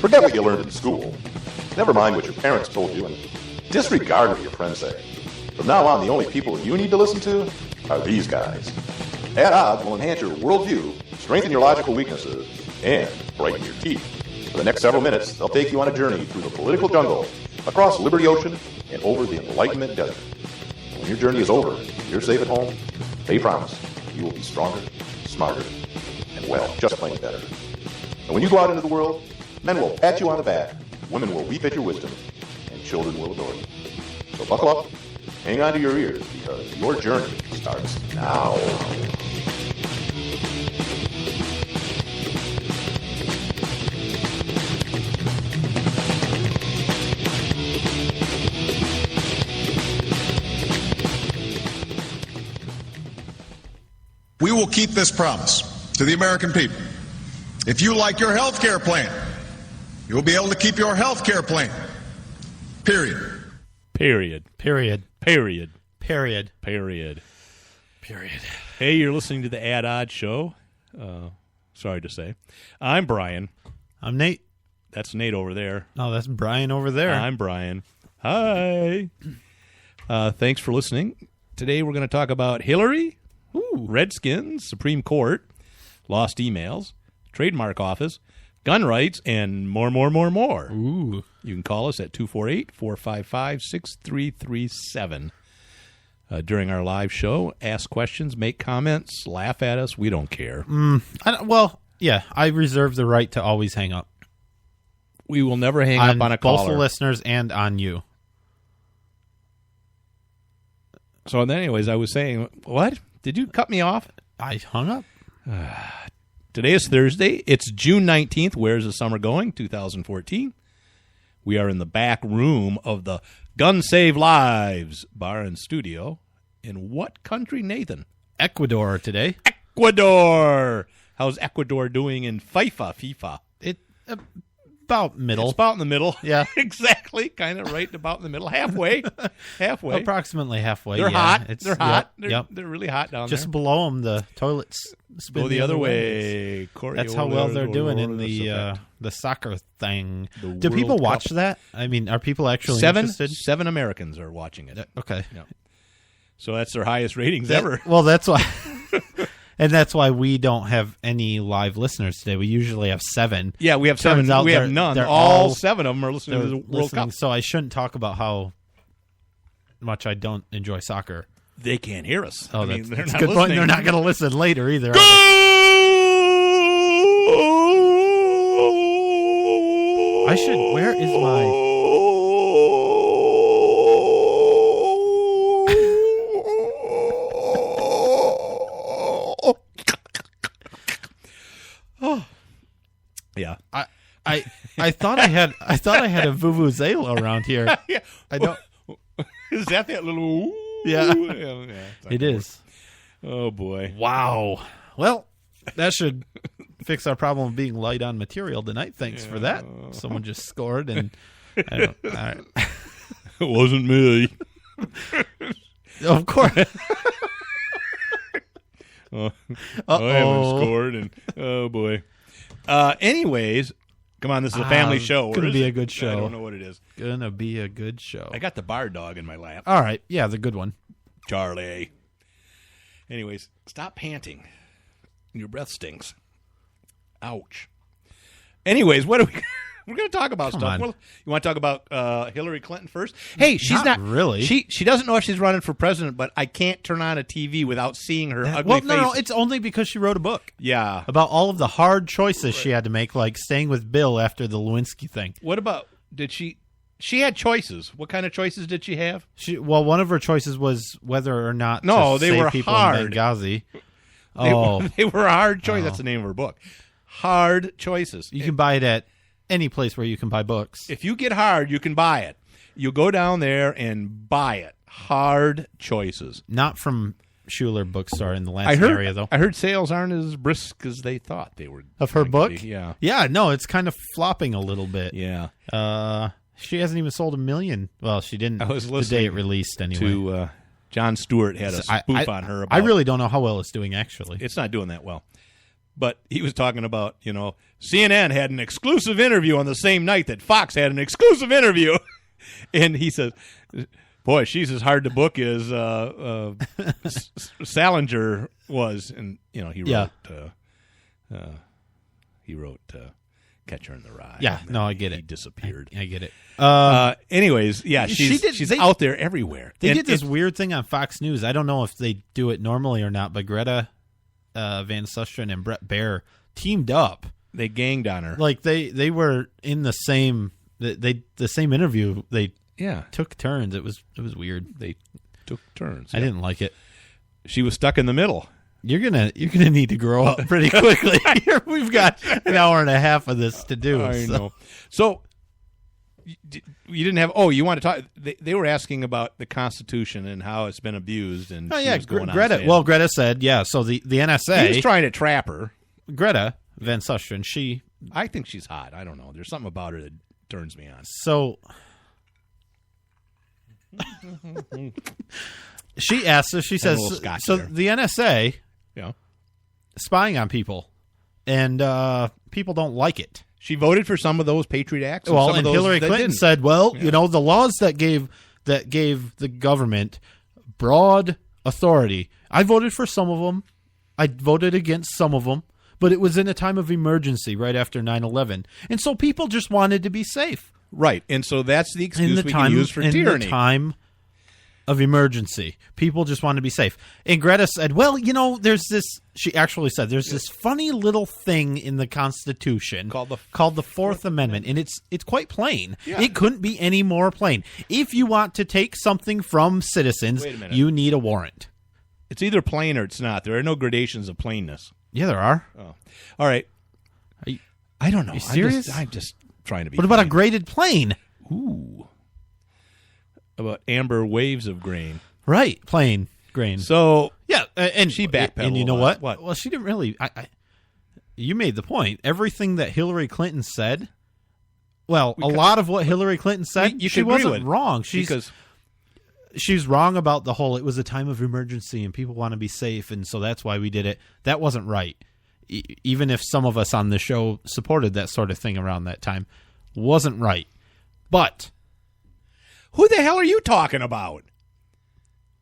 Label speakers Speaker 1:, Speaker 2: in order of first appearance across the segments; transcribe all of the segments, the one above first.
Speaker 1: Forget what you learned in school. Never mind what your parents told you, and disregard what your friends say. From now on, the only people you need to listen to are these guys. At Odds will enhance your worldview, strengthen your logical weaknesses, and brighten your teeth. For the next several minutes, they'll take you on a journey through the political jungle, across Liberty Ocean, and over the Enlightenment Desert. When your journey is over, you're safe at home, they promise you will be stronger, smarter, and, well, just plain better. And when you go out into the world, men will pat you on the back, women will weep at your wisdom, and children will adore you. So buckle up, hang on to your ears, because your journey starts now.
Speaker 2: We will keep this promise to the American people. If you like your health care plan, you'll be able to keep your health care plan. Period.
Speaker 3: Period.
Speaker 4: Period.
Speaker 3: Period.
Speaker 4: Period.
Speaker 3: Period.
Speaker 4: Period.
Speaker 3: Hey, you're listening to the Ad Odd Show. Sorry to say. I'm Brian.
Speaker 4: I'm Nate.
Speaker 3: That's Nate over there.
Speaker 4: Oh, that's Brian over there.
Speaker 3: I'm Brian. Hi. Thanks for listening. Today we're going to talk about Hillary, Redskins, Supreme Court, lost emails, trademark office, gun rights, and more.
Speaker 4: Ooh.
Speaker 3: You can call us at 248-455-6337 during our live show. Ask questions, make comments, laugh at us. We don't care.
Speaker 4: I reserve the right to always hang up.
Speaker 3: We will never hang up on a caller.
Speaker 4: Both the listeners and on you.
Speaker 3: So then anyways, I was saying, what? Did you cut me off?
Speaker 4: I hung up.
Speaker 3: Today is Thursday. It's June 19th. Where's the summer going? 2014. We are in the back room of the Gun Save Lives bar and studio. In what country, Nathan?
Speaker 4: Ecuador today.
Speaker 3: Ecuador! How's Ecuador doing in FIFA?
Speaker 4: About middle.
Speaker 3: It's about in the middle.
Speaker 4: Yeah.
Speaker 3: Exactly. Kind of right about in the middle. Halfway.
Speaker 4: Approximately halfway.
Speaker 3: They're hot.
Speaker 4: It's,
Speaker 3: They're hot.
Speaker 4: Yep.
Speaker 3: They're really hot down
Speaker 4: Just
Speaker 3: there.
Speaker 4: below them, the toilets spin
Speaker 3: Go the other way.
Speaker 4: That's how well they're doing in the soccer thing. Do people watch that? I mean, are people actually interested?
Speaker 3: 7 Americans are watching it.
Speaker 4: Okay.
Speaker 3: Yep. So that's their highest ratings ever.
Speaker 4: Well, that's why. And that's why we don't have any live listeners today. We usually have 7.
Speaker 3: Yeah, we have 7. We have none. All 7 of them are listening to the World Cup.
Speaker 4: So I shouldn't talk about how much I don't enjoy soccer.
Speaker 3: They can't hear us.
Speaker 4: Oh,
Speaker 3: that's
Speaker 4: a good point. They're not going to listen later either. Where is my...
Speaker 3: Yeah.
Speaker 4: I thought I had a vuvuzela around here.
Speaker 3: Yeah.
Speaker 4: I don't.
Speaker 3: Is that little?
Speaker 4: Yeah.
Speaker 3: It
Speaker 4: is.
Speaker 3: Oh boy!
Speaker 4: Wow. Well, that should fix our problem of being light on material tonight. Thanks for that. Someone just scored, and all right.
Speaker 3: It wasn't me.
Speaker 4: Of course.
Speaker 3: I haven't scored, and oh boy. Anyways, come on, this is a family show.
Speaker 4: It's gonna be a good show.
Speaker 3: I don't know what it is.
Speaker 4: Gonna be a good show.
Speaker 3: I got the bar dog in my lap.
Speaker 4: All right, yeah, the good one,
Speaker 3: Charlie. Anyways, stop panting. Your breath stinks. Ouch. Anyways, what are we? We're going to talk about stuff. Well, you want to talk about Hillary Clinton first? Hey, she's not
Speaker 4: really.
Speaker 3: She doesn't know if she's running for president, but I can't turn on a TV without seeing her ugly face.
Speaker 4: No, it's only because she wrote a book.
Speaker 3: Yeah,
Speaker 4: about all of the hard choices she had to make, like staying with Bill after the Lewinsky thing.
Speaker 3: What about She had choices. What kind of choices did she have?
Speaker 4: One of her choices was whether or not
Speaker 3: to
Speaker 4: save
Speaker 3: were
Speaker 4: people
Speaker 3: hard.
Speaker 4: in Benghazi.
Speaker 3: They were a hard choice. That's the name of her book. Hard choices.
Speaker 4: You can buy it at any place where you can buy books.
Speaker 3: If you get hard, you can buy it. You go down there and buy it. Hard choices.
Speaker 4: Not from Schuler Bookstore in the Lansing area, though.
Speaker 3: I heard sales aren't as brisk as they thought they were.
Speaker 4: Of her book?
Speaker 3: Yeah.
Speaker 4: Yeah, no, it's kind of flopping a little bit.
Speaker 3: Yeah.
Speaker 4: She hasn't even sold 1 million. Well, she didn't the day it released anyway.
Speaker 3: To Jon Stewart had a spoof on her.
Speaker 4: I really don't know how well it's doing, actually.
Speaker 3: It's not doing that well. But he was talking about, CNN had an exclusive interview on the same night that Fox had an exclusive interview. And he says, boy, she's as hard to book as Salinger was. And, he wrote Catcher in the Rye.
Speaker 4: Yeah, no, I get it.
Speaker 3: He disappeared.
Speaker 4: I get it.
Speaker 3: Anyways, yeah, she's out there everywhere.
Speaker 4: They did this weird thing on Fox News. I don't know if they do it normally or not, but Greta Van Susteren and Brett Baer teamed up.
Speaker 3: They ganged on her.
Speaker 4: Like they were in the same the same interview. They took turns. It was weird.
Speaker 3: They took turns.
Speaker 4: I didn't like it.
Speaker 3: She was stuck in the middle.
Speaker 4: You're gonna need to grow up pretty quickly. We've got an hour and a half of this to do.
Speaker 3: I know. So you didn't have. Oh, you want to talk? They were asking about the Constitution and how it's been abused. And
Speaker 4: Greta. Well, Greta said, So the NSA.
Speaker 3: He was trying to trap her.
Speaker 4: Greta Van Susteren.
Speaker 3: I think she's hot. I don't know. There's something about her that turns me on.
Speaker 4: So she asks. So she says. So the NSA.
Speaker 3: Yeah,
Speaker 4: spying on people, and people don't like it.
Speaker 3: She voted for some of those Patriot Acts.
Speaker 4: Well, and Hillary Clinton said, "Well, the laws that gave the government broad authority. I voted for some of them. I voted against some of them, but it was in a time of emergency right after 9/11, and so people just wanted to be safe.
Speaker 3: Right, and so that's the excuse we can use for tyranny.
Speaker 4: In the time of emergency, people just want to be safe. And Greta said, well, there's this, she actually said, there's this funny little thing in the Constitution called the Fourth Amendment, and it's quite plain. Yeah. It couldn't be any more plain. If you want to take something from citizens, you need a warrant.
Speaker 3: It's either plain or it's not. There are no gradations of plainness.
Speaker 4: Yeah, there are.
Speaker 3: Oh. All right. I don't know. Are you
Speaker 4: serious?
Speaker 3: I'm just trying to be.
Speaker 4: What about a graded plain?
Speaker 3: Ooh. About amber waves of grain.
Speaker 4: Right, plain grain.
Speaker 3: So
Speaker 4: yeah, and
Speaker 3: she backpedaled.
Speaker 4: And you know what?
Speaker 3: What?
Speaker 4: Well, she didn't really. You made the point. Everything that Hillary Clinton said. Well, a lot of what Hillary Clinton said, she wasn't wrong. She's wrong about the whole. It was a time of emergency and people want to be safe, and so that's why we did it. That wasn't right. Even if some of us on the show supported that sort of thing around that time, wasn't right. But.
Speaker 3: Who the hell are you talking about?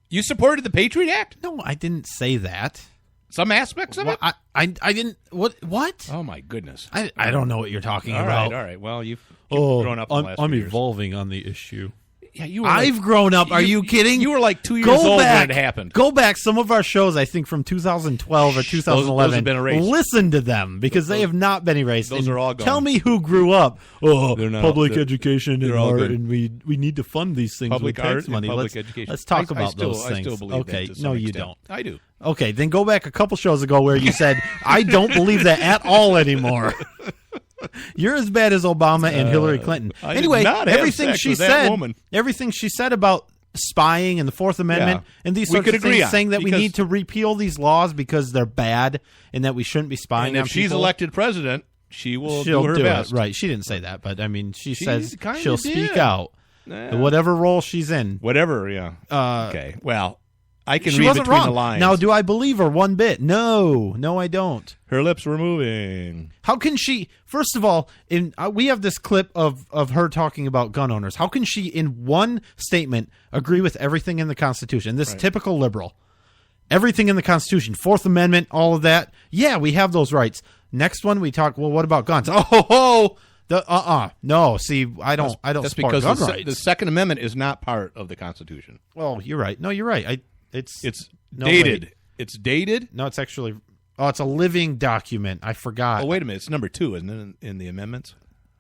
Speaker 3: You supported the Patriot Act?
Speaker 4: No, I didn't say that.
Speaker 3: Some aspects of it?
Speaker 4: I didn't. What?
Speaker 3: Oh, my goodness.
Speaker 4: I don't know what you're talking about.
Speaker 3: All right. Well, you've grown up in the last
Speaker 4: I'm
Speaker 3: few years.
Speaker 4: evolving on the issue.
Speaker 3: Yeah,
Speaker 4: I've grown up. Are you kidding?
Speaker 3: You were like 2 years old when it happened.
Speaker 4: Go back. Some of our shows, I think from 2012 or 2011,
Speaker 3: those have been erased.
Speaker 4: Listen to them because they have not been erased.
Speaker 3: Those are all gone.
Speaker 4: Tell me who grew up. Public education and
Speaker 3: art,
Speaker 4: and we need to fund these things
Speaker 3: public
Speaker 4: with
Speaker 3: art
Speaker 4: tax money.
Speaker 3: Public education.
Speaker 4: Let's talk about those things.
Speaker 3: I still believe
Speaker 4: okay,
Speaker 3: that to
Speaker 4: no,
Speaker 3: some
Speaker 4: you
Speaker 3: extent.
Speaker 4: don't.
Speaker 3: I do.
Speaker 4: Okay, then go back a couple shows ago where you said, I don't believe that at all anymore. You're as bad as Obama and Hillary Clinton. Anyway, everything she said about spying and the Fourth Amendment and these sorts of things, saying that we need to repeal these laws because they're bad and that we shouldn't be spying on people.
Speaker 3: And if she's elected president, she'll do her best.
Speaker 4: Right. She didn't say that, but I mean, she says she'll speak out. Whatever role she's in.
Speaker 3: Whatever, yeah. Okay. Well, I can
Speaker 4: she
Speaker 3: read
Speaker 4: wasn't
Speaker 3: between
Speaker 4: wrong.
Speaker 3: the lines.
Speaker 4: Now, do I believe her one bit? No, I don't.
Speaker 3: Her lips were moving.
Speaker 4: How can she? First of all, we have this clip of her talking about gun owners. How can she, in one statement, agree with everything in the Constitution? This typical liberal. Everything in the Constitution, Fourth Amendment, all of that. Yeah, we have those rights. Next one, we talk. Well, what about guns? No. See, I don't support gun rights.
Speaker 3: The Second Amendment is not part of the Constitution.
Speaker 4: Well, you're right. No, you're right. It's
Speaker 3: dated.
Speaker 4: Wait.
Speaker 3: It's dated.
Speaker 4: No, it's actually. Oh, it's a living document. I forgot.
Speaker 3: Oh, wait a minute. It's number 2, isn't it, in the amendments?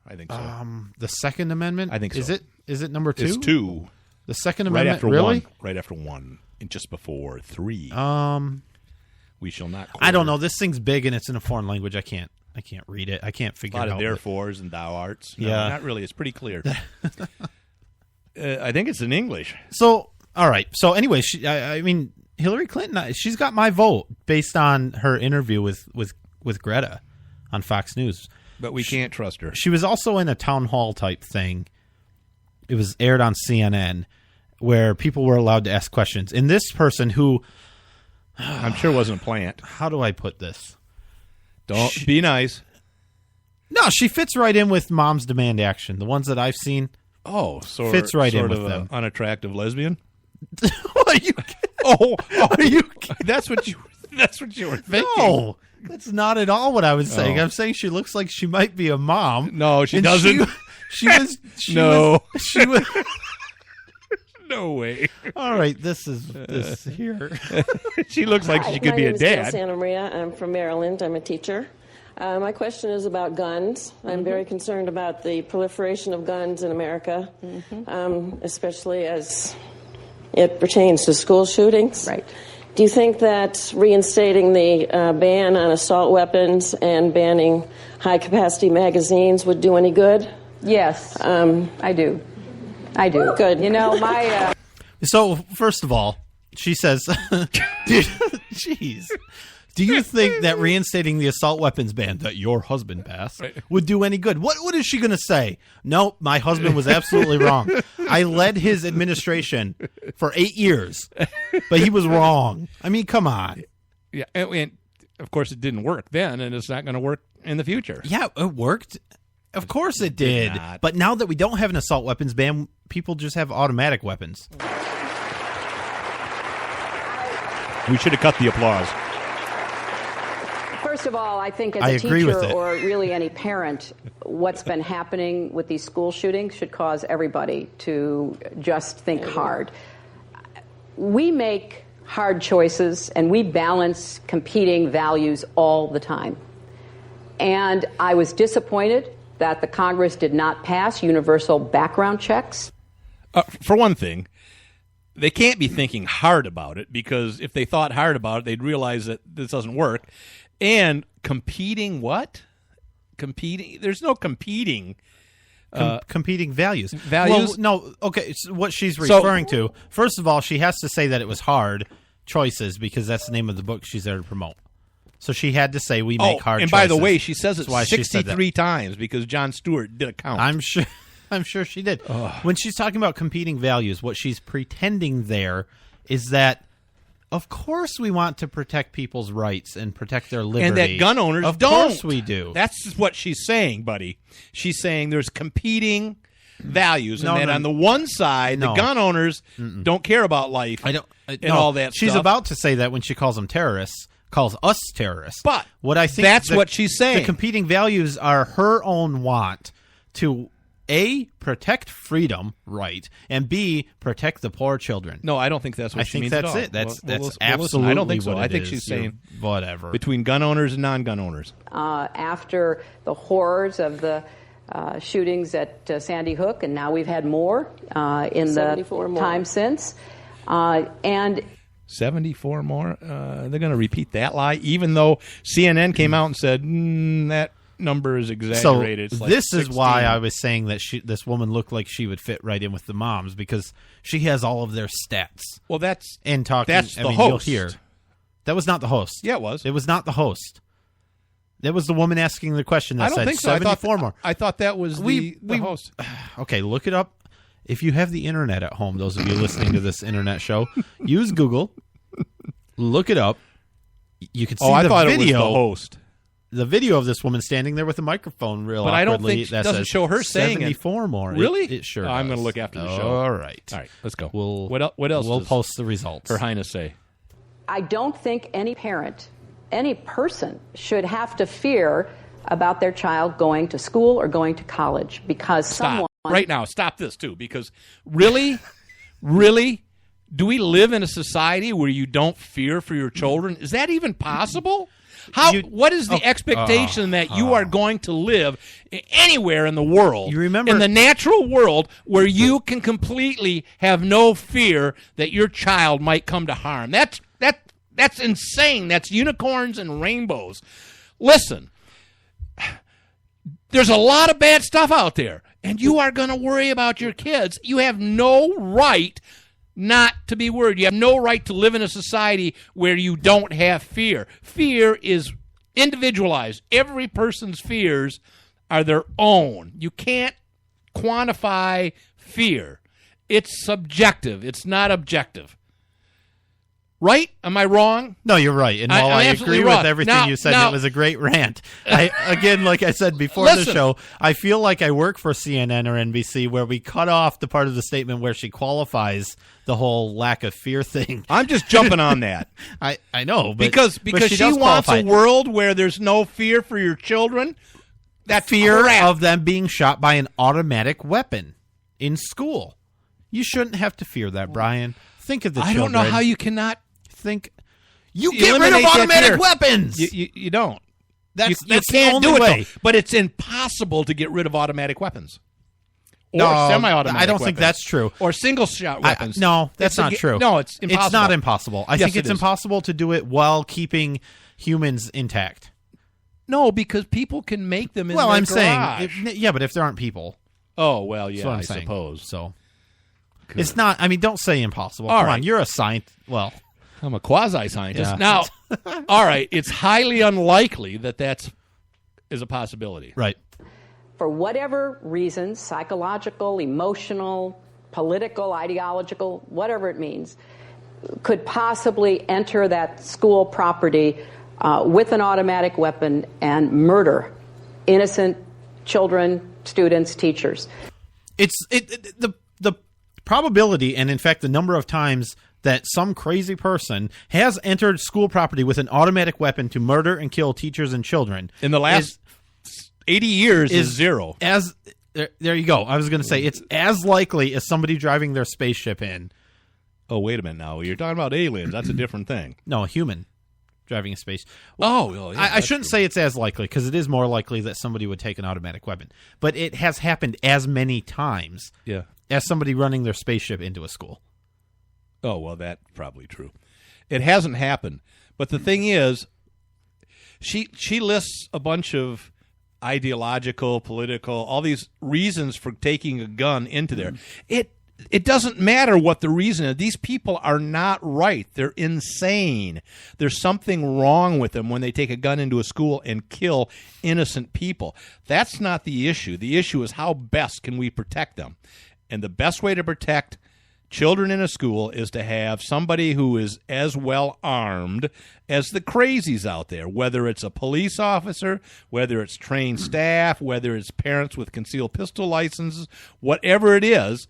Speaker 3: I think so.
Speaker 4: The Second Amendment.
Speaker 3: I think so.
Speaker 4: Is it number 2?
Speaker 3: It's 2.
Speaker 4: The Second Amendment.
Speaker 3: Right after
Speaker 4: really?
Speaker 3: 1. Right after 1, and just before 3. We shall not.
Speaker 4: I don't know. This thing's big and it's in a foreign language. I can't read it. I can't figure it out.
Speaker 3: A lot of therefores and thou arts. No,
Speaker 4: yeah,
Speaker 3: not really. It's pretty clear. I think it's in English.
Speaker 4: So, all right. So, anyway, I mean, Hillary Clinton, she's got my vote based on her interview with Greta on Fox News.
Speaker 3: But we can't trust her.
Speaker 4: She was also in a town hall type thing. It was aired on CNN where people were allowed to ask questions. And this person who...
Speaker 3: I'm sure wasn't a plant.
Speaker 4: How do I put this?
Speaker 3: Don't be nice.
Speaker 4: No, she fits right in with Moms Demand Action. The ones that I've seen.
Speaker 3: Oh,
Speaker 4: fits right in with them.
Speaker 3: Unattractive lesbian.
Speaker 4: Are you kidding?
Speaker 3: Are you kidding? That's what you were thinking.
Speaker 4: No, that's not at all what I was saying. I'm saying she looks like she might be a mom.
Speaker 3: No, she doesn't.
Speaker 4: She was. No
Speaker 3: way.
Speaker 4: All right, this here.
Speaker 3: She looks like she could be a dad.
Speaker 5: My name is Santa Maria. I'm from Maryland. I'm a teacher. My question is about guns. I'm very concerned about the proliferation of guns in America, especially as it pertains to school shootings.
Speaker 6: Right.
Speaker 5: Do you think that reinstating the ban on assault weapons and banning high-capacity magazines would do any good?
Speaker 6: Yes, I do. I do.
Speaker 5: Good.
Speaker 6: You know, my...
Speaker 4: So, first of all, she says, jeez. Do you think that reinstating the assault weapons ban that your husband passed would do any good? What is she going to say? No, my husband was absolutely wrong. I led his administration for 8 years, but he was wrong. I mean, come on.
Speaker 3: Yeah, and of course it didn't work then, and it's not going to work in the future.
Speaker 4: Yeah, it worked. Of course it did. But now that we don't have an assault weapons ban, people just have automatic weapons.
Speaker 3: We should have cut the applause.
Speaker 6: First of all, I think as a teacher or really any parent, what's been happening with these school shootings should cause everybody to just think hard. We make hard choices and we balance competing values all the time. And I was disappointed that the Congress did not pass universal background checks.
Speaker 3: For one thing, they can't be thinking hard about it, because if they thought hard about it, they'd realize that this doesn't work. And competing what? Competing? There's no competing.
Speaker 4: Competing values.
Speaker 3: Values?
Speaker 4: Well, no, okay, so what she's referring to, first of all, she has to say that it was hard choices because that's the name of the book she's there to promote. So she had to say we make hard choices.
Speaker 3: And by the way, she says it 63 times because Jon Stewart did a count.
Speaker 4: I'm sure she did. When she's talking about competing values, what she's pretending there is that of course we want to protect people's rights and protect their liberty.
Speaker 3: And that gun owners don't.
Speaker 4: Of course we do.
Speaker 3: That's what she's saying, buddy. She's saying there's competing values, and that on the one side, the gun owners don't care about life and all that stuff.
Speaker 4: She's about to say that when she calls them terrorists, calls us terrorists.
Speaker 3: But
Speaker 4: what I think
Speaker 3: that's what she's saying.
Speaker 4: The competing values are her own want to A, protect freedom, right, and B, protect the poor children.
Speaker 3: No, I don't think that's what she means at all.
Speaker 4: I think that's it. That's absolutely
Speaker 3: I don't think so.
Speaker 4: what
Speaker 3: I think
Speaker 4: is.
Speaker 3: she's saying
Speaker 4: whatever.
Speaker 3: Between gun owners and non-gun owners.
Speaker 6: After the horrors of the shootings at Sandy Hook, and now we've had more in the time since. And
Speaker 3: 74 more? They're going to repeat that lie, even though CNN came out and said that number is exaggerated.
Speaker 4: So
Speaker 3: like
Speaker 4: this
Speaker 3: 16.
Speaker 4: is why I was saying that this woman looked like she would fit right in with the moms, because she has all of their stats.
Speaker 3: Well, that's
Speaker 4: and talking.
Speaker 3: That's the
Speaker 4: You'll
Speaker 3: host.
Speaker 4: hear. That was not the host.
Speaker 3: Yeah, it was.
Speaker 4: It was not the host. That was the woman asking the question that
Speaker 3: I don't
Speaker 4: said
Speaker 3: think so.
Speaker 4: 74 more.
Speaker 3: I thought that was the host.
Speaker 4: Okay, look it up. If you have the internet at home, those of you listening to this internet show, use Google. Look it up. You can see
Speaker 3: I
Speaker 4: the
Speaker 3: thought
Speaker 4: video.
Speaker 3: It was the host.
Speaker 4: The video of this woman standing there with a microphone real
Speaker 3: but
Speaker 4: awkwardly.
Speaker 3: I don't think
Speaker 4: that
Speaker 3: doesn't show her saying
Speaker 4: 74 more.
Speaker 3: Really?
Speaker 4: It sure does.
Speaker 3: I'm going to look after the show.
Speaker 4: All right.
Speaker 3: All right, let's go.
Speaker 4: What else? We'll
Speaker 3: does
Speaker 4: post the results.
Speaker 3: Her Highness say?
Speaker 6: I don't think any parent, any person should have to fear about their child going to school or going to college because someone...
Speaker 3: Right now, stop this, too, because really, really, do we live in a society where you don't fear for your children? Is that even possible? What is the expectation that you are going to live anywhere in the world,
Speaker 4: you remember,
Speaker 3: in the natural world, where you can completely have no fear that your child might come to harm? That's insane. That's unicorns and rainbows. Listen, there's a lot of bad stuff out there, and you are going to worry about your kids. You have no right not to be worried. You have no right to live in a society where you don't have fear. Fear is individualized. Every person's fears are their own. You can't quantify fear. It's subjective. It's not objective. Right? Am I wrong?
Speaker 4: No, you're right. And while I agree with everything you said, it was a great rant. Again, like I said before the show, I feel like I work for CNN or NBC where we cut off the part of the statement where she qualifies the whole lack of fear thing.
Speaker 3: I'm just jumping on that.
Speaker 4: I know.
Speaker 3: Because she wants a world where there's no fear for your children. That
Speaker 4: fear of them being shot by an automatic weapon in school. You shouldn't have to fear that, Brian. Think of the children.
Speaker 3: I don't know how you cannot
Speaker 4: think. You get rid of automatic weapons.
Speaker 3: You don't.
Speaker 4: That's
Speaker 3: you can't do it, though. But it's impossible to get rid of automatic weapons. Or semi-automatic
Speaker 4: I don't
Speaker 3: weapons.
Speaker 4: think that's true.
Speaker 3: Or single-shot weapons.
Speaker 4: No, that's not true.
Speaker 3: No, it's impossible.
Speaker 4: It's not impossible. I think it's impossible to do it while keeping humans intact.
Speaker 3: No, because people can make them in their
Speaker 4: garage.
Speaker 3: saying...
Speaker 4: but if there aren't people...
Speaker 3: Oh, well, yeah, I suppose.
Speaker 4: So... It's not. I mean, don't say impossible. Come on, you're a scientist. Well,
Speaker 3: I'm a quasi-scientist. Yeah. Now, all right, it's highly unlikely that is a possibility.
Speaker 4: Right.
Speaker 6: For whatever reasons, psychological, emotional, political, ideological, whatever it means, could possibly enter that school property with an automatic weapon and murder innocent children, students, teachers.
Speaker 4: The probability, and in fact the number of times that some crazy person has entered school property with an automatic weapon to murder and kill teachers and children
Speaker 3: in the last 80 years is zero.
Speaker 4: There you go. I was going to say it's as likely as somebody driving their spaceship in.
Speaker 3: Oh, wait a minute now. You're talking about aliens. That's a different thing.
Speaker 4: No, a human driving a space.
Speaker 3: Well, yeah,
Speaker 4: I shouldn't say it's as likely because it is more likely that somebody would take an automatic weapon. But it has happened as many times.
Speaker 3: Yeah.
Speaker 4: As somebody running their spaceship into a school.
Speaker 3: Oh, well, that's probably true. It hasn't happened. But the thing is, she lists a bunch of ideological, political, all these reasons for taking a gun into there. It doesn't matter what the reason is. These people are not right. They're insane. There's something wrong with them when they take a gun into a school and kill innocent people. That's not the issue. The issue is how best can we protect them. And the best way to protect children in a school is to have somebody who is as well armed as the crazies out there, whether it's a police officer, whether it's trained staff, whether it's parents with concealed pistol licenses, whatever it is.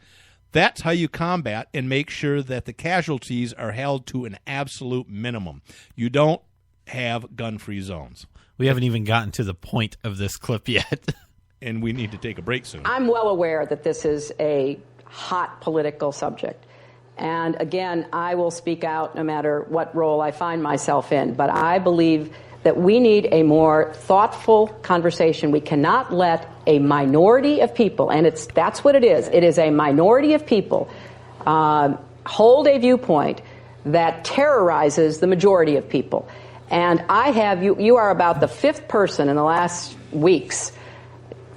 Speaker 3: That's how you combat and make sure that the casualties are held to an absolute minimum. You don't have gun-free zones.
Speaker 4: We haven't even gotten to the point of this clip yet.
Speaker 3: And we need to take a break soon.
Speaker 6: I'm well aware that this is a hot political subject. And again, I will speak out no matter what role I find myself in. But I believe that we need a more thoughtful conversation. We cannot let a minority of people, and that's what it is. It is a minority of people hold a viewpoint that terrorizes the majority of people. And you are about the fifth person in the last weeks,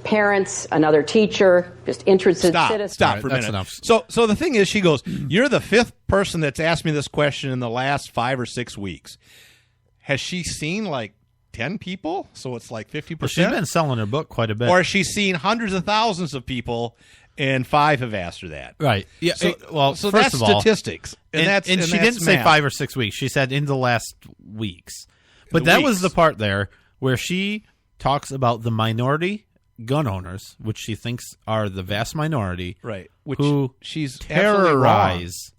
Speaker 6: parents, another teacher, just interested citizens.
Speaker 3: Stop for a minute.
Speaker 4: Enough.
Speaker 3: So the thing is, she goes, you're the fifth person that's asked me this question in the last 5 or 6 weeks. Has she seen like 10 people? So it's like 50%?
Speaker 4: Well, she's been selling her book quite a bit.
Speaker 3: Or has she seen hundreds of thousands of people and 5 have asked her that?
Speaker 4: Right. Yeah.
Speaker 3: So
Speaker 4: first
Speaker 3: that's
Speaker 4: of all,
Speaker 3: statistics. And
Speaker 4: she didn't say 5 or 6 weeks. She said in the last weeks. But that was the part there where she talks about the minority gun owners, which she thinks are the vast minority,
Speaker 3: right? Which
Speaker 4: who
Speaker 3: she's
Speaker 4: terrorize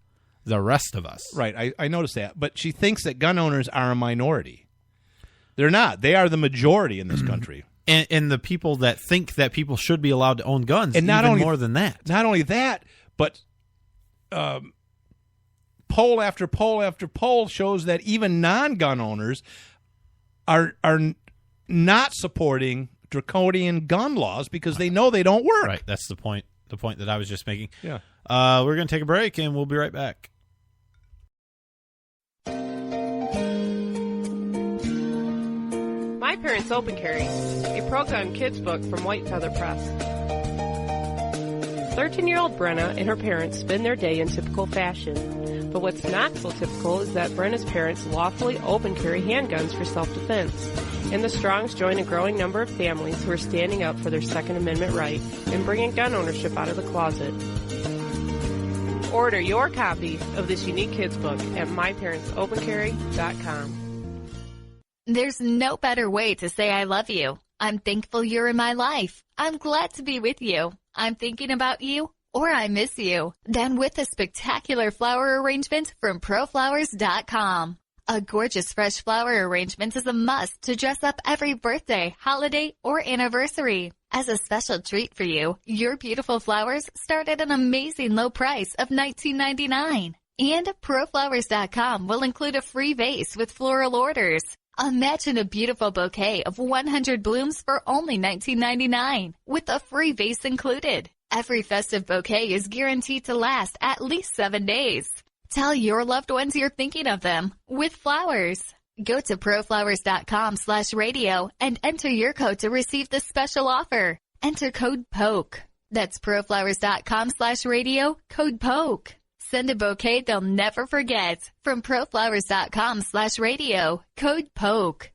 Speaker 4: the rest of us.
Speaker 3: Right, I noticed that. But she thinks that gun owners are a minority. They're not. They are the majority in this country.
Speaker 4: And the people that think that people should be allowed to own guns, and not only more than that.
Speaker 3: Not only that, but poll after poll after poll shows that even non-gun owners are not supporting draconian gun laws because they know they don't work.
Speaker 4: Right, that's the point. The point that I was just making.
Speaker 3: Yeah.
Speaker 4: We're going to take a break, and we'll be right back.
Speaker 7: My Parents Open Carry, a pro-gun kids book from White Feather Press. 13-year-old Brenna and her parents spend their day in typical fashion. But what's not so typical is that Brenna's parents lawfully open carry handguns for self-defense. And the Strongs join a growing number of families who are standing up for their Second Amendment right and bringing gun ownership out of the closet. Order your copy of this unique kids book at myparentsopencarry.com.
Speaker 8: There's no better way to say I love you. I'm thankful you're in my life. I'm glad to be with you. I'm thinking about you, or I miss you, than with a spectacular flower arrangement from ProFlowers.com. A gorgeous fresh flower arrangement is a must to dress up every birthday, holiday, or anniversary. As a special treat for you, your beautiful flowers start at an amazing low price of $19.99. And ProFlowers.com will include a free vase with floral orders. Imagine a beautiful bouquet of 100 blooms for only $19.99, with a free vase included. Every festive bouquet is guaranteed to last at least 7 days. Tell your loved ones you're thinking of them with flowers. Go to proflowers.com/radio and enter your code to receive this special offer. Enter code POKE. That's proflowers.com/radio, code POKE. Send a bouquet they'll never forget from proflowers.com/radio, code POKE.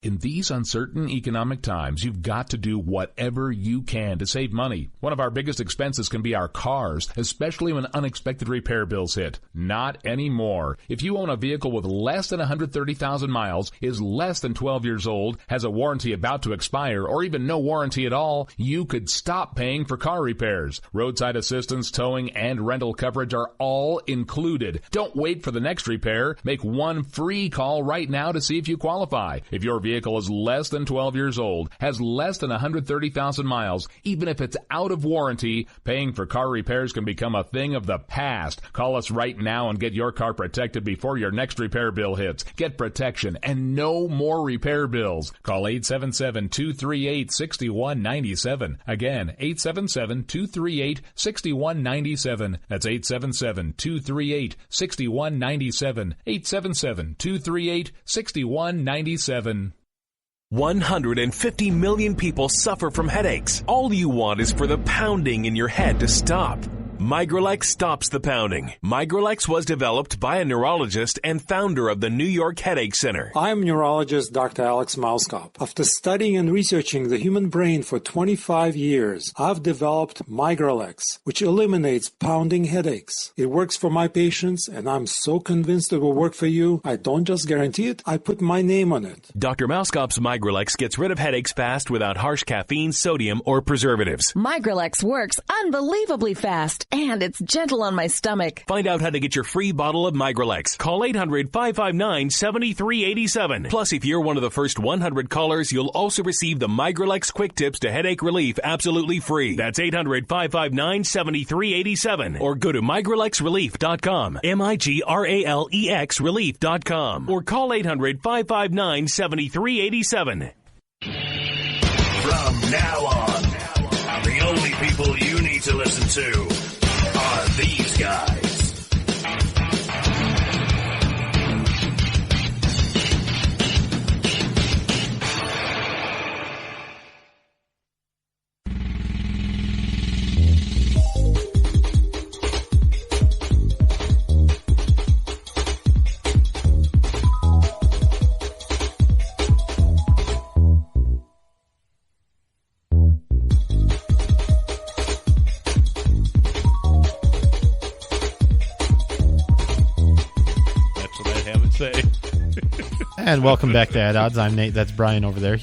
Speaker 9: In these uncertain economic times, you've got to do whatever you can to save money. One of our biggest expenses can be our cars, especially when unexpected repair bills hit. Not anymore. If you own a vehicle with less than 130,000 miles, is less than 12 years old, has a warranty about to expire, or even no warranty at all, you could stop paying for car repairs. Roadside assistance, towing, and rental coverage are all included. Don't wait for the next repair. Make one free call right now to see if you qualify. If your vehicle is less than 12 years old, has less than 130,000 miles, even if it's out of warranty, paying for car repairs can become a thing of the past. Call us right now and get your car protected before your next repair bill hits. Get protection and no more repair bills. Call 877-238-6197. Again, 877-238-6197. That's 877-238-6197. 877-238-6197.
Speaker 10: 150 million people suffer from headaches. All you want is for the pounding in your head to stop. Migralex stops the pounding. Migralex was developed by a neurologist and founder of the New York Headache Center.
Speaker 11: I'm neurologist Dr. Alex Mauskop. After studying and researching the human brain for 25 years, I've developed Migralex, which eliminates pounding headaches. It works for my patients, and I'm so convinced it will work for you. I don't just guarantee it, I put my name on it.
Speaker 10: Dr. Mauskop's Migralex gets rid of headaches fast without harsh caffeine, sodium, or preservatives.
Speaker 12: Migralex works unbelievably fast. And it's gentle on my stomach.
Speaker 10: Find out how to get your free bottle of Migralex. Call 800-559-7387. Plus, if you're one of the first 100 callers, you'll also receive the Migralex Quick Tips to Headache Relief absolutely free. That's 800-559-7387. Or go to migralexrelief.com. MIGRALEX relief.com. Or call 800-559-7387.
Speaker 13: From now on, the only people you need to listen to are these guys.
Speaker 4: And welcome back to At Odds. I'm Nate. That's Brian over there.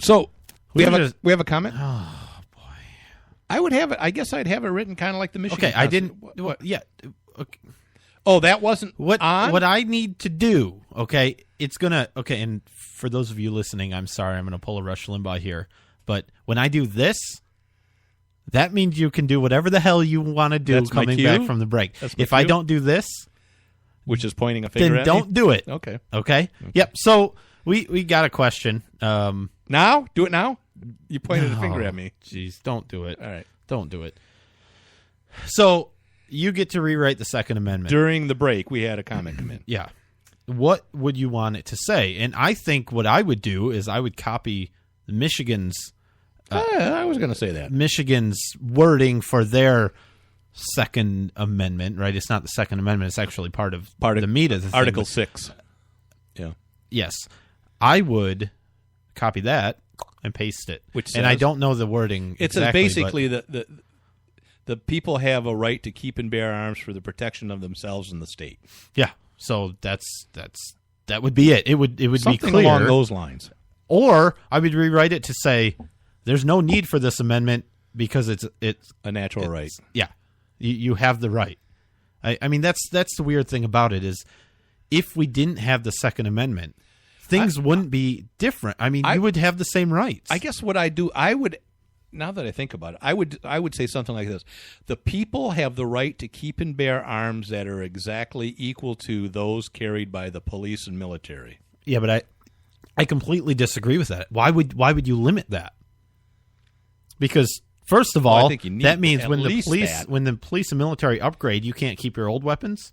Speaker 3: So we have a comment. Oh boy, I would have it. I guess I'd have it written kind of like the Michigan.
Speaker 4: Okay, I didn't. What? Yeah. Okay.
Speaker 3: Oh, that wasn't
Speaker 4: what
Speaker 3: on?
Speaker 4: What I need to do. Okay, it's gonna. Okay, and for those of you listening, I'm sorry. I'm gonna pull a Rush Limbaugh here, but when I do this, that means you can do whatever the hell you want to do.
Speaker 3: That's
Speaker 4: coming back from the break. If I don't do this.
Speaker 3: Which is pointing a finger
Speaker 4: then
Speaker 3: at
Speaker 4: don't
Speaker 3: me?
Speaker 4: do it.
Speaker 3: Okay.
Speaker 4: Yep. So we got a question.
Speaker 3: Now? Do it now? You pointed a finger at me.
Speaker 4: Jeez, don't do it.
Speaker 3: All right.
Speaker 4: Don't do it. So you get to rewrite the Second Amendment.
Speaker 3: During the break, we had a comment come in.
Speaker 4: Yeah. What would you want it to say? And I think what I would do is I would copy Michigan's...
Speaker 3: I was going to say that.
Speaker 4: Michigan's wording for their... Second Amendment, right? It's not the Second Amendment. It's actually part of the meat of the thing.
Speaker 3: Article 6. Yeah.
Speaker 4: Yes. I would copy that and paste it.
Speaker 3: Which says,
Speaker 4: and I don't know the wording
Speaker 3: It's
Speaker 4: exactly,
Speaker 3: basically the The people have a right to keep and bear arms for the protection of themselves and the state.
Speaker 4: Yeah. So that would be it. It would be
Speaker 3: something
Speaker 4: clear
Speaker 3: along those lines.
Speaker 4: Or I would rewrite it to say there's no need for this amendment because it's
Speaker 3: a natural right.
Speaker 4: Yeah. You have the right. I mean, that's the weird thing about it is if we didn't have the Second Amendment, things wouldn't be different. I mean, you would have the same rights.
Speaker 3: I guess what I would, now that I think about it, I would say something like this. The people have the right to keep and bear arms that are exactly equal to those carried by the police and military.
Speaker 4: Yeah, but I completely disagree with that. Why would you limit that? Because first of all, that means when the police and military upgrade, you can't keep your old weapons.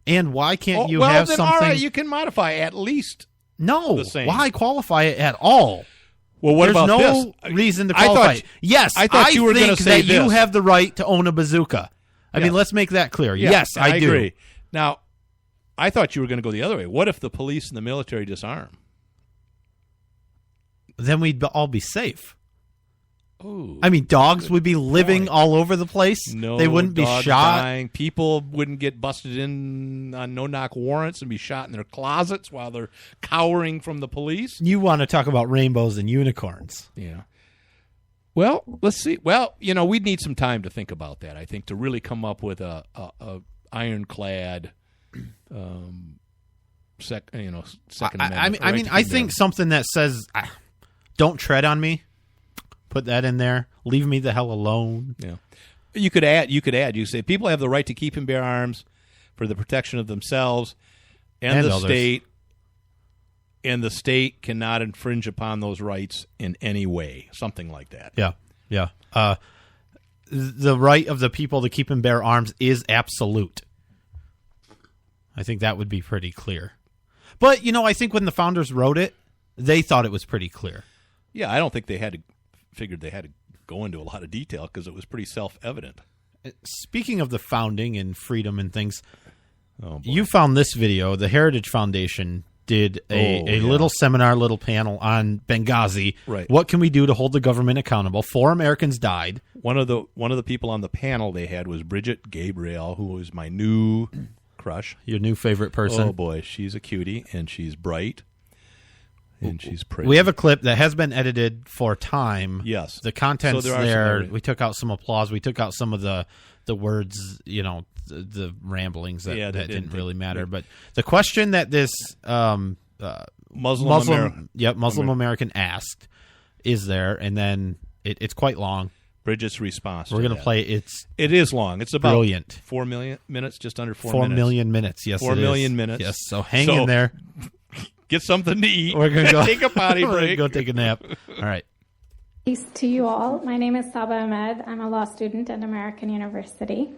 Speaker 4: And why can't you have something? All right,
Speaker 3: you can modify at least.
Speaker 4: No,
Speaker 3: the same.
Speaker 4: Why qualify it at all?
Speaker 3: Well, what about
Speaker 4: this?
Speaker 3: There's
Speaker 4: no reason to qualify it. Yes, I thought you were going to say that you have the right to own a bazooka. I mean, let's make that clear.
Speaker 3: Yeah,
Speaker 4: yes, I do.
Speaker 3: Agree. Now, I thought you were going to go the other way. What if the police and the military disarm?
Speaker 4: Then we'd all be safe.
Speaker 3: Ooh,
Speaker 4: I mean, dogs would be living all over the place.
Speaker 3: No,
Speaker 4: they wouldn't be shot.
Speaker 3: Dying. People wouldn't get busted in on no-knock warrants and be shot in their closets while they're cowering from the police.
Speaker 4: You want to talk about rainbows and unicorns.
Speaker 3: Yeah. Well, let's see. Well, we'd need some time to think about that, I think, to really come up with a ironclad second amendment.
Speaker 4: I think something that says, don't tread on me. Put that in there. Leave me the hell alone.
Speaker 3: Yeah. You could add. You say people have the right to keep and bear arms for the protection of themselves and the others. State, and the state cannot infringe upon those rights in any way. Something like that.
Speaker 4: Yeah. The right of the people to keep and bear arms is absolute. I think that would be pretty clear. But I think when the founders wrote it, they thought it was pretty clear.
Speaker 3: Yeah, I don't think they figured they had to go into a lot of detail because it was pretty self-evident.
Speaker 4: Speaking of the founding and freedom and things, you found this video. The Heritage Foundation did a little seminar, little panel on Benghazi.
Speaker 3: Right.
Speaker 4: What can we do to hold the government accountable? 4 Americans died.
Speaker 3: One of the people on the panel they had was Bridget Gabriel, who was my new crush.
Speaker 4: Your new favorite person.
Speaker 3: Oh, boy. She's a cutie, and she's bright. And she's pretty.
Speaker 4: We have a clip that has been edited for time.
Speaker 3: Yes.
Speaker 4: The content's there. We took out some applause. We took out some of the words, the ramblings that didn't really matter. But the question that this Muslim American asked is there, and then it's quite long.
Speaker 3: Bridget's response.
Speaker 4: We're going to play it.
Speaker 3: It is long. It's about
Speaker 4: brilliant.
Speaker 3: 4 million minutes, just under 4
Speaker 4: minutes.
Speaker 3: 4
Speaker 4: million minutes, yes.
Speaker 3: 4 million minutes.
Speaker 4: Yes, so hang in there.
Speaker 3: Get something to eat.
Speaker 4: We're going to go
Speaker 3: take a potty break.
Speaker 4: Go take a nap. All right.
Speaker 14: Peace to you all. My name is Saba Ahmed. I'm a law student at American University.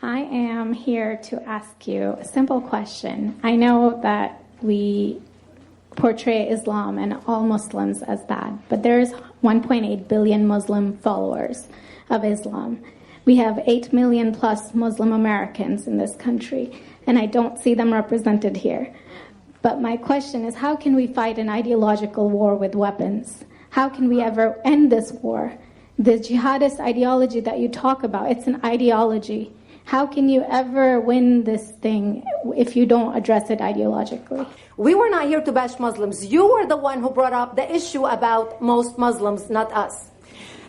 Speaker 14: I am here to ask you a simple question. I know that we portray Islam and all Muslims as bad, but there's 1.8 billion Muslim followers of Islam. We have 8 million plus Muslim Americans in this country, and I don't see them represented here. But my question is, how can we fight an ideological war with weapons? How can we ever end this war? The jihadist ideology that you talk about, it's an ideology. How can you ever win this thing if you don't address it ideologically?
Speaker 15: We were not here to bash Muslims. You were the one who brought up the issue about most Muslims, not us.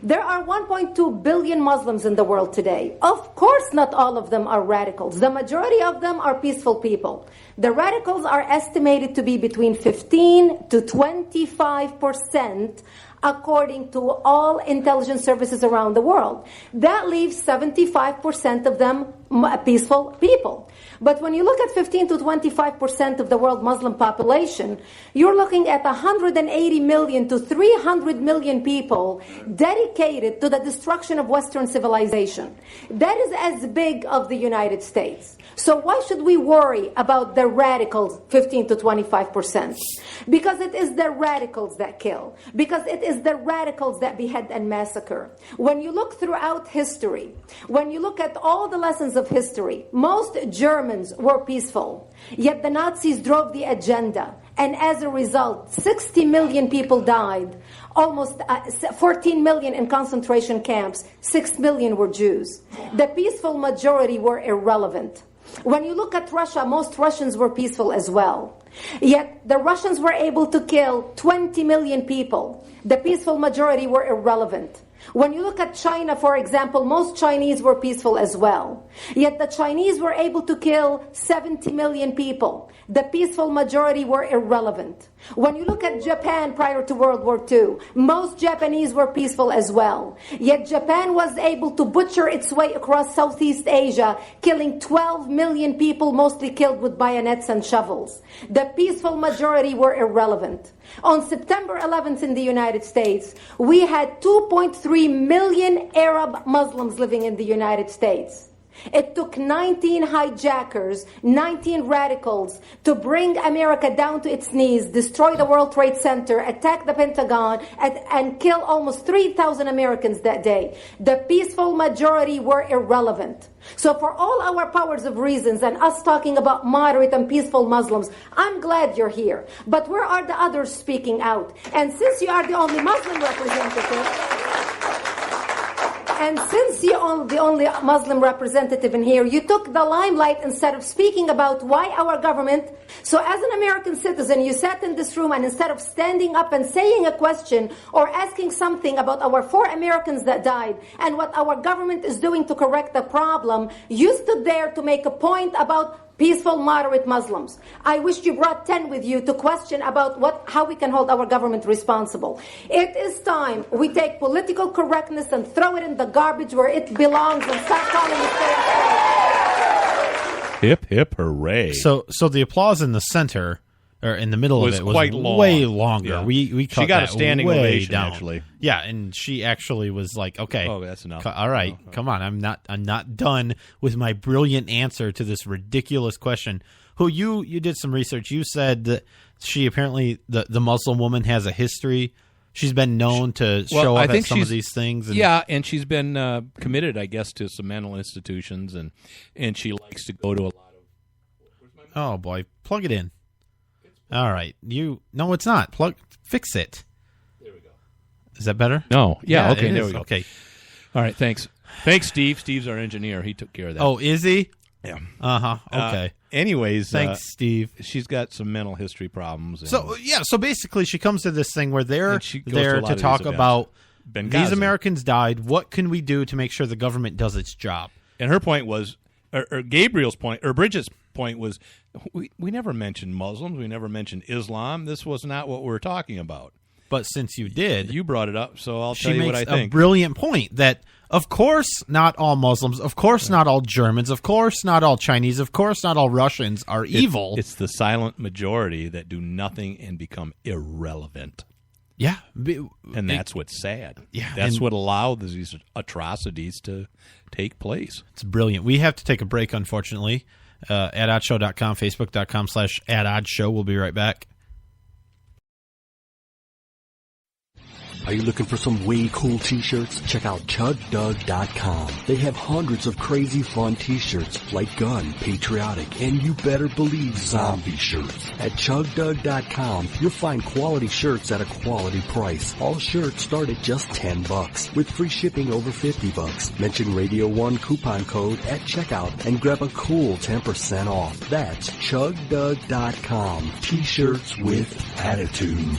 Speaker 15: There are 1.2 billion Muslims in the world today. Of course, not all of them are radicals. The majority of them are peaceful people. The radicals are estimated to be between 15 to 25%, according to all intelligence services around the world. That leaves 75% of them peaceful people. But when you look at 15 to 25% of the world Muslim population, you're looking at 180 million to 300 million people dedicated to the destruction of Western civilization. That is as big of the United States. So why should we worry about the radicals, 15 to 25%? Because it is the radicals that kill. Because it is the radicals that behead and massacre. When you look throughout history, when you look at all the lessons of history, most Germans were peaceful. Yet the Nazis drove the agenda. And as a result, 60 million people died, almost 14 million in concentration camps, 6 million were Jews. The peaceful majority were irrelevant. When you look at Russia, most Russians were peaceful as well. Yet the Russians were able to kill 20 million people. The peaceful majority were irrelevant. When you look at China, for example, most Chinese were peaceful as well. Yet the Chinese were able to kill 70 million people. The peaceful majority were irrelevant. When you look at Japan prior to World War II, most Japanese were peaceful as well. Yet Japan was able to butcher its way across Southeast Asia, killing 12 million people, mostly killed with bayonets and shovels. The peaceful majority were irrelevant. On September 11th in the United States, we had 2.3 million Arab Muslims living in the United States. It took 19 hijackers, 19 radicals to bring America down to its knees, destroy the World Trade Center, attack the Pentagon, and kill almost 3,000 Americans that day. The peaceful majority were irrelevant. So for all our powers of reasons and us talking about moderate and peaceful Muslims, I'm glad you're here. But where are the others speaking out? And since you are the only Muslim representative... And since you're the only Muslim representative in here, you took the limelight instead of speaking about why our government... So as an American citizen, you sat in this room and instead of standing up and saying a question or asking something about our 4 Americans that died and what our government is doing to correct the problem, you stood there to make a point about peaceful, moderate Muslims. I wish you brought 10 with you to question about how we can hold our government responsible. It is time we take political correctness and throw it in the garbage where it belongs and start calling it.
Speaker 3: Hip, hip, hooray.
Speaker 4: So the applause in the center, or in the middle of it, was
Speaker 3: quite long.
Speaker 4: Way longer.
Speaker 3: Yeah.
Speaker 4: We cut
Speaker 3: she got
Speaker 4: that
Speaker 3: a standing
Speaker 4: way
Speaker 3: ovation,
Speaker 4: down.
Speaker 3: actually.
Speaker 4: Yeah, and she actually was like, okay.
Speaker 3: Oh, that's enough.
Speaker 4: All right, come on. I'm not done with my brilliant answer to this ridiculous question. Who you did some research. You said that she apparently, the Muslim woman has a history. She's been known to show up at some of these things.
Speaker 3: And she's been committed, I guess, to some mental institutions, and she likes to go to a lot of...
Speaker 4: Oh, boy. Plug it in. All right. No, it's not. Fix it.
Speaker 3: There we go.
Speaker 4: Is that better?
Speaker 3: No. Yeah, okay, there we go.
Speaker 4: Okay.
Speaker 3: All right, thanks. Thanks, Steve. Steve's our engineer. He took care of that.
Speaker 4: Oh, is he?
Speaker 3: Yeah.
Speaker 4: Uh-huh. Okay.
Speaker 3: Anyways,
Speaker 4: thanks, Steve.
Speaker 3: She's got some mental history problems.
Speaker 4: So basically she comes to this thing where they're there to talk about
Speaker 3: Benghazi.
Speaker 4: These Americans died. What can we do to make sure the government does its job?
Speaker 3: And her point was, or Gabriel's point, or Bridget's point was, we never mentioned Muslims. We never mentioned Islam. This was not what we were talking about.
Speaker 4: But since you did,
Speaker 3: you brought it up, so I'll tell you what I think.
Speaker 4: She makes a brilliant point that, of course, not all Muslims, of course, not all Germans, of course, not all Chinese, of course, not all Russians are evil.
Speaker 3: It's the silent majority that do nothing and become irrelevant.
Speaker 4: Yeah.
Speaker 3: And that's what's sad.
Speaker 4: Yeah.
Speaker 3: That's what allowed these atrocities to take place.
Speaker 4: It's brilliant. We have to take a break, unfortunately. AtOddShow.com, Facebook.com/AtOddShow. We'll be right back.
Speaker 16: Are you looking for some way cool t-shirts? Check out ChugDug.com. They have hundreds of crazy fun t-shirts like gun, patriotic, and you better believe zombie shirts. At ChugDug.com, you'll find quality shirts at a quality price. All shirts start at just $10 with free shipping over $50. Mention Radio 1 coupon code at checkout and grab a cool 10% off. That's ChugDug.com. T-shirts with attitude.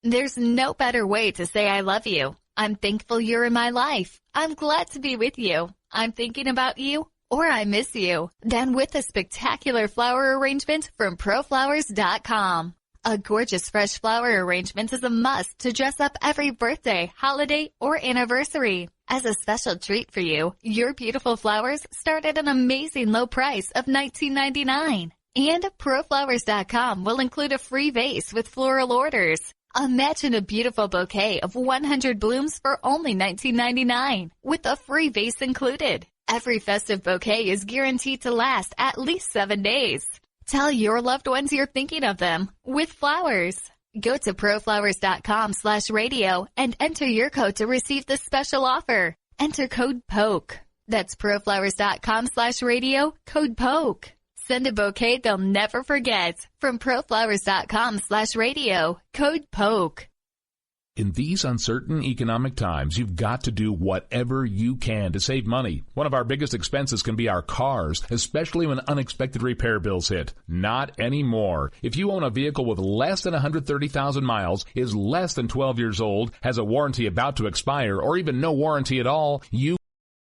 Speaker 8: There's no better way to say I love you. I'm thankful you're in my life. I'm glad to be with you. I'm thinking about you, or I miss you. Then with a spectacular flower arrangement from ProFlowers.com. A gorgeous fresh flower arrangement is a must to dress up every birthday, holiday, or anniversary. As a special treat for you, your beautiful flowers start at an amazing low price of $19.99. And ProFlowers.com will include a free vase with floral orders. Imagine a beautiful bouquet of 100 blooms for only $19.99 with a free vase included. Every festive bouquet is guaranteed to last at least 7 days. Tell your loved ones you're thinking of them with flowers. Go to ProFlowers.com/radio and enter your code to receive the special offer. Enter code POKE. That's ProFlowers.com/radio, code POKE. Send a bouquet they'll never forget. From proflowers.com/radio. Code POKE.
Speaker 9: In these uncertain economic times, you've got to do whatever you can to save money. One of our biggest expenses can be our cars, especially when unexpected repair bills hit. Not anymore. If you own a vehicle with less than 130,000 miles, is less than 12 years old, has a warranty about to expire, or even no warranty at all, you